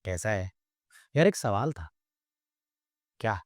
कैसा है? यार एक सवाल था। क्या?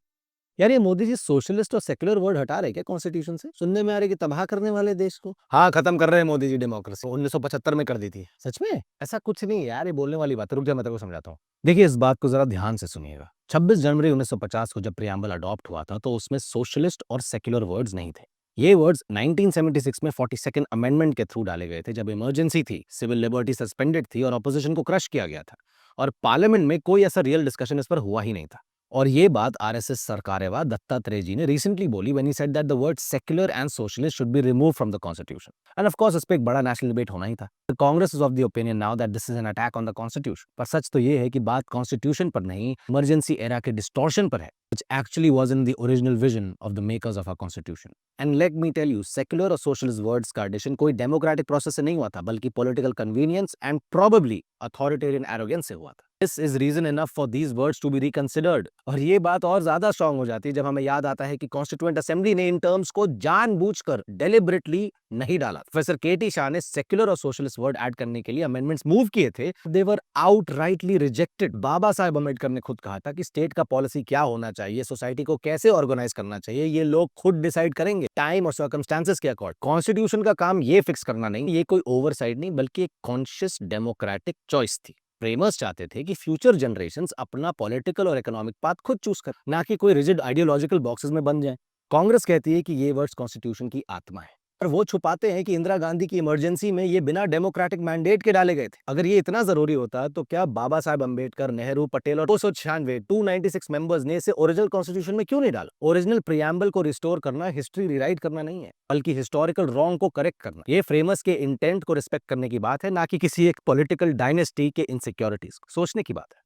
यार ये मोदी जी सोशलिस्ट और सेक्युलर वर्ड हटा रहे हैं क्या कॉन्स्टिट्यूशन से? सुनने में आ रहा है कि तबाह करने वाले देश को। हाँ, खत्म कर रहे हैं मोदी जी डेमोक्रेसी। 1975 में कर दी थी। सच में? ऐसा कुछ नहीं है यार, ये बोलने वाली बात है। रुक जा, मैं तेरे को समझाता हूँ। देखिए, इस बात को जरा ध्यान से सुनिएगा। 26 जनवरी 1950 को जब प्रियम्बल अडॉप्ट हुआ था, तो उसमें सोशलिस्ट और सेक्युलर वर्ड्स नहीं थे। ये वर्ड्स 1976 में 42nd अमेंडमेंट के थ्रू डाले गए थे, जब इमरजेंसी थी, सिविल लिबर्टी सस्पेंडेड थी और ऑपोजिशन को क्रश किया गया था। और पार्लियामेंट में कोई ऐसा रियल डिस्कशन इस पर हुआ ही नहीं था। और ये बात आरएसएस सरकारेवा दत्तात्रेय जी ने रिसेंटली बोली when he said that the word secular and socialist should be remove from the constitution. End of course इस पे एक बड़ा नेशनल डिबेट होना ही था। The Congress is of the opinion now that this is an attack on the constitution. पर सच तो ये है कि बात कॉन्स्टिट्यूशन पर नहीं, इमरजेंसी एरा के डिस्टॉर्शन पर है, which actually was in the original vision of the makers of our constitution. And let me tell you, secular और socialist words का addition कोई democratic process से नहीं हुआ था, बल्कि political convenience and probably authoritarian arrogance से हुआ था। This is reason enough for these words to be reconsidered। और ये बात और ज्यादा स्ट्रांग हो जाती है जब हमें याद आता है कि कॉन्स्टिट्यूएंट असेंबली ने इन टर्म्स को जानबूझकर deliberately नहीं डाला। प्रोफेसर केटी शाह ने सेक्युलर और सोशलिस्ट वर्ड ऐड करने के लिए अमेंडमेंट्स मूव किए थे। दे वर आउटराइटली रिजेक्टेड। बाबा साहेब अम्बेडकर ने खुद कहा था कि स्टेट का पॉलिसी क्या होना चाहिए, सोसाइटी को कैसे ऑर्गेनाइज करना चाहिए, ये लोग खुद डिसाइड करेंगे टाइम और सर्कमस्टेंसेस के अकॉर्डिंग। कॉन्स्टिट्यूशन का काम ये फिक्स करना नहीं, ये कोई ओवरसाइड नहीं, बल्कि एक कॉन्शियस डेमोक्रेटिक चॉइस थी। फ्रेमर्स चाहते थे कि फ्यूचर जनरेशंस अपना पॉलिटिकल और इकोनॉमिक पाथ खुद चूज कर, ना कि कोई रिजिड आइडियोलॉजिकल बॉक्सेस में बन जाए। कांग्रेस कहती है कि ये वर्ड्स कॉन्स्टिट्यूशन की आत्मा है, और वो छुपाते हैं कि इंदिरा गांधी की इमरजेंसी में ये बिना डेमोक्रेटिक मैंडेट के डाले गए थे। अगर ये इतना जरूरी होता तो क्या बाबा साहब अंबेडकर, नेहरू, पटेल और 296 296 मेंबर्स ने इसे ओरिजिनल कॉन्स्टिट्यूशन में क्यों नहीं डाला? ओरिजिनल प्रियम्बल को रिस्टोर करना हिस्ट्री रिराइट करना नहीं है, बल्कि हिस्टोरिकल रॉन्ग को करेक्ट करना। ये फ्रेमर्स के इंटेंट को रिस्पेक्ट करने की बात है, ना कि किसी एक पॉलिटिकल डायनेस्टी के इनसिक्योरिटीज को सोचने की बात है।